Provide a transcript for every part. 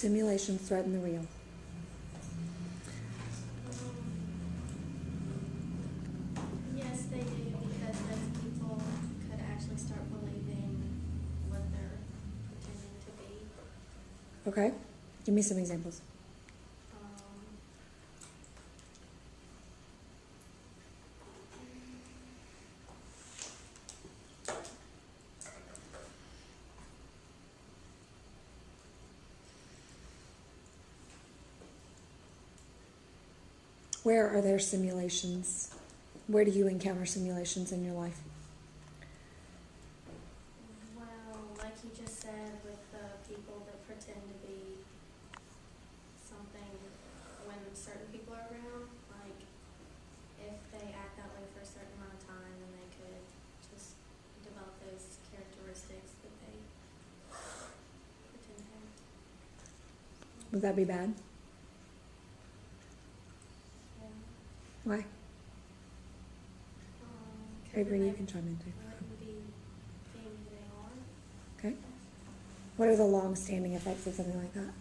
simulations threaten the real? Yes, they do, because those people could actually start believing what they're pretending to be. Okay. Give me some examples. Um, Where are there simulations? Where do you encounter simulations in your life? well, like you just said, with the people that pretend to be something when certain people are around, like if they act that way for a certain amount of time, then they could just develop those characteristics that they pretend to have. Would that be bad? Yeah. Why? 'Cause Avery, then you they can chime in too. wouldn't be being who they are. Okay. What are the long-standing effects of something like that?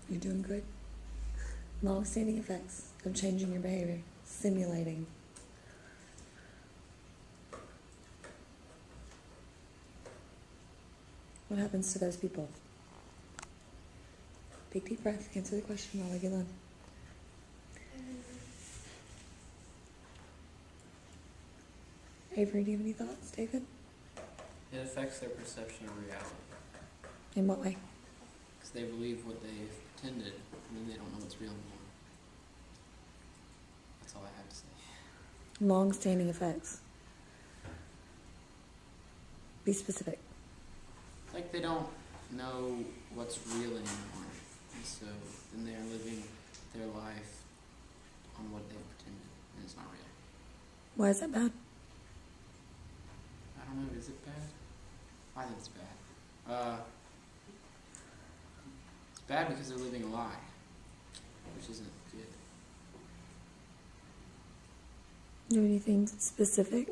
You're doing good. Long-standing effects of changing your behavior, simulating. What happens to those people? Take a deep breath. Answer the question while I get on. Avery, do you have any thoughts? David? It affects their perception of reality. In what way? Because they believe what they've pretended, and then they don't know what's real anymore. That's all I have to say. Long-standing effects. Be specific. Like they don't know what's real anymore. And so then they're living their life on what they've pretended, and it's not real. Why is that bad? I don't know, is it bad? I think it's bad. It's bad because they're living a lie, which isn't good. Do anything specific?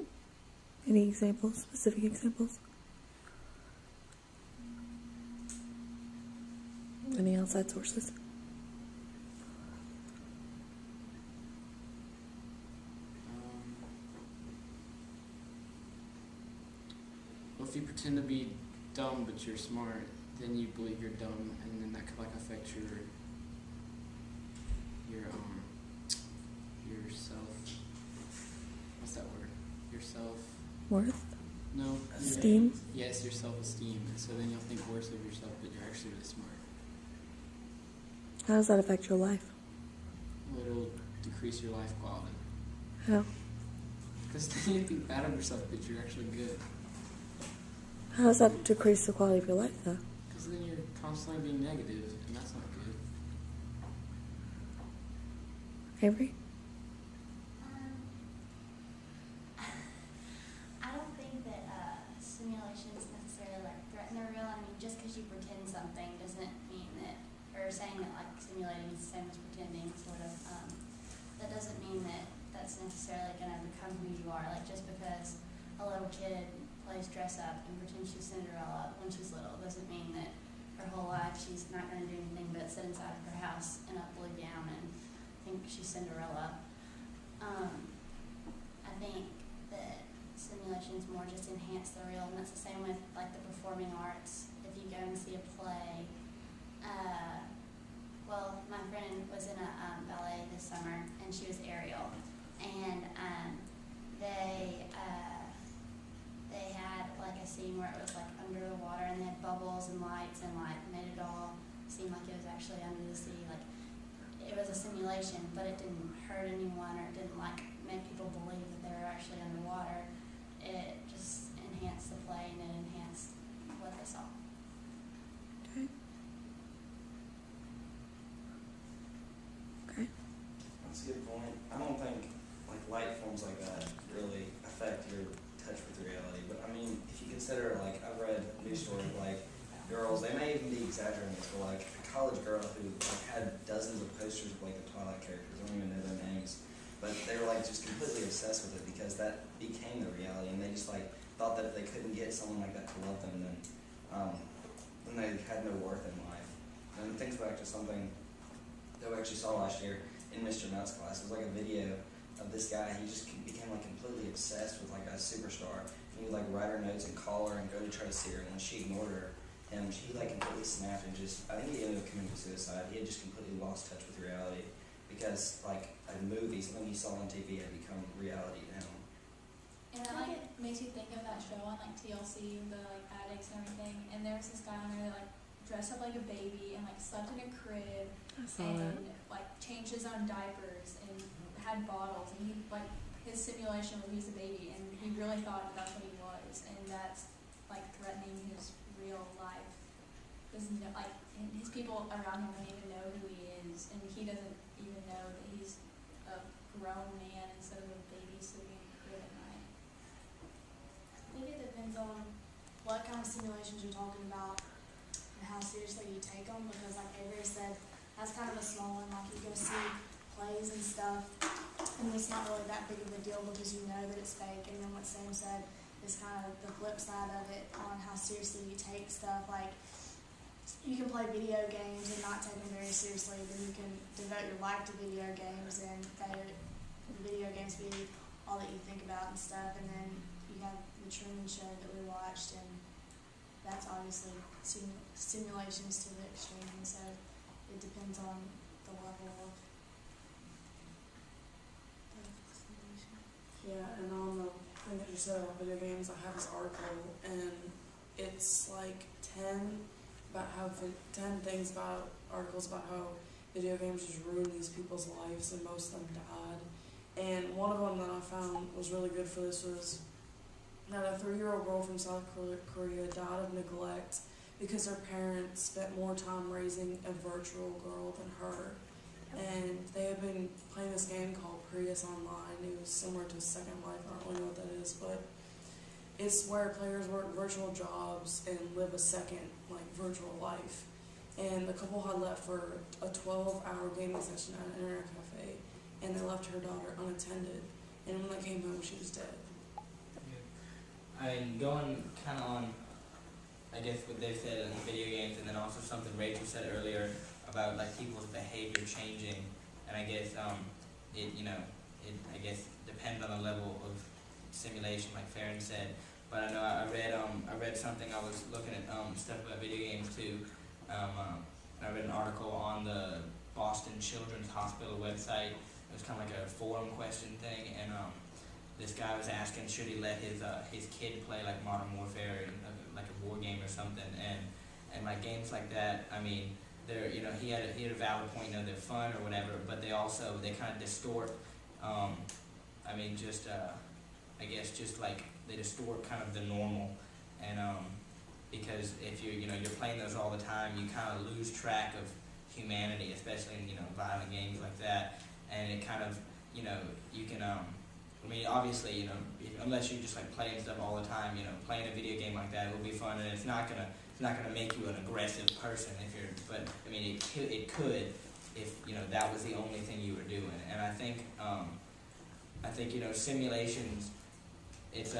Any examples? Specific examples? Any outside sources? Well, if you pretend to be dumb but you're smart, then you believe you're dumb, and then that could like affect your self. What's that word? Your self. Worth? No. Esteem? Yes, your self-esteem, and so then you'll think worse of yourself, but you're actually really smart. How does that affect your life? Well, it'll decrease your life quality. How? Because then you think bad of yourself, but you're actually good. How does that decrease the quality of your life, though? Because then you're constantly being negative, and that's not good. Avery? I don't think that simulations necessarily like threaten the real. I mean, just because you pretend something doesn't mean that, or saying that like simulating is the same as pretending, sort of. That doesn't mean that that's necessarily going to become who you are. Like just because a little kid plays dress up and pretends she's Cinderella when she's little doesn't mean that her whole life she's not going to do anything but sit inside of her house in a blue gown and think she's Cinderella. I think that simulations more just enhance the real, and that's the same with like the performing arts. If you go and see a play, well, my friend was in a ballet this summer, and she was Ariel, and they had like a scene where it was like under the water, and they had bubbles and lights, and like made it all seem like it was actually under the sea. Like it was a simulation, but it didn't hurt anyone, or it didn't like make people believe that they were actually underwater. It just enhanced the play, and it enhanced what they saw. Okay. Okay. That's a good point. I don't think like light forms like that really affect your touch with reality. girls, they may even be exaggerating this, but like a college girl who like had dozens of posters of like the Twilight characters, I don't even know their names, but they were like just completely obsessed with it because that became the reality, and they just like thought that if they couldn't get someone like that to love them, then they had no worth in life. And it thinks back to something that we actually saw last year in Mr. Nutt's class. It was like a video of this guy. He just became like completely obsessed with like a superstar. And he would like write her notes and call her and go to try to see her. And when she ignored him, he like completely snapped and just, I think he ended up committing suicide. He had just completely lost touch with reality because like a movie, something he saw on TV had become reality to him. And it like makes you think of that show on like TLC, the like addicts and everything. And there was this guy on there that like dressed up like a baby and like slept in a crib and like changed his own diapers and had bottles, and he like his simulation was he's a baby, and he really thought that that's what he was, and that's like threatening his real life. Because like his people around him don't even know who he is, and he doesn't even know that he's a grown man instead of a baby sleeping in a crib at night. I think it depends on what kind of simulations you're talking about and how seriously you take them, because like Avery said, that's kind of a small one. Like you go see plays and stuff, and it's not really that big of a deal because you know that it's fake. And then what Sam said is kind of the flip side of it on how seriously you take stuff. Like you can play video games and not take them very seriously, then you can devote your life to video games and the video games be all that you think about and stuff. And then you have the Truman Show that we watched, and that's obviously simulations to the extreme. So it depends on the level of simulation. Yeah, and on the thing that you said about video games, I have this article, and it's like 10 things about articles about how video games just ruin these people's lives, and most of them died. And one of them that I found was really good for this was that a 3-year-old girl from South Korea died of neglect because her parents spent more time raising a virtual girl than her. And they had been playing this game called Prius Online. It was similar to Second Life. I don't really know what that is, but it's where players work virtual jobs and live a second, like, virtual life. And the couple had left for a 12-hour gaming session at an internet cafe, and they left her daughter unattended. And when they came home, she was dead. I mean, going kind of on, I guess, what they said in video games, and then also something Rachel said earlier about like people's behavior changing, and I guess it depends on the level of simulation, like Farron said. But I know I read something. I was looking at stuff about video games too. I read an article on the Boston Children's Hospital website. It was kind of like a forum question thing, and this guy was asking should he let his kid play like Modern Warfare, like a war game or something, and like games like that. I mean, they're, he had a valid point. They're fun or whatever, but they kind of distort. I guess just like they distort kind of the normal, and because if you're playing those all the time, you kind of lose track of humanity, especially in violent games like that, and it kind of you can obviously unless you're just like playing stuff all the time, playing a video game like that will be fun, and it's not gonna make you an aggressive person if you're, but I mean it could if that was the only thing you were doing. And I think simulations, it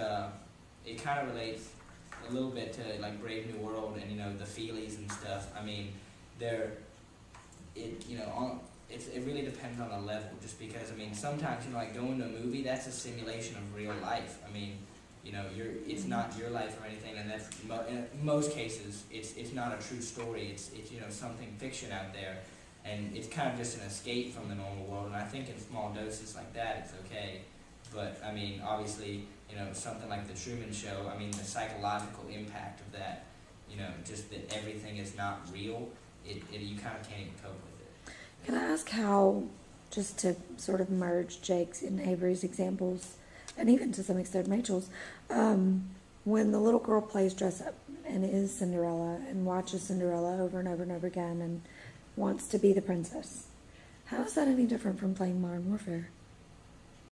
kind of relates a little bit to like Brave New World and the Feelies and stuff. I mean it really depends on the level, just because sometimes like going to a movie, that's a simulation of real life. I mean it's not your life or anything, and that's in most cases it's not a true story. It's something fiction out there, and it's kind of just an escape from the normal world. And I think in small doses like that, it's okay. But I mean, obviously, something like the Truman Show. I mean, the psychological impact of that, just that everything is not real. You kind of can't even cope with it. Can I ask how, just to sort of merge Jake's and Avery's examples, and even to some extent Rachel's, when the little girl plays dress up and is Cinderella and watches Cinderella over and over and over again and wants to be the princess, how is that any different from playing Modern Warfare?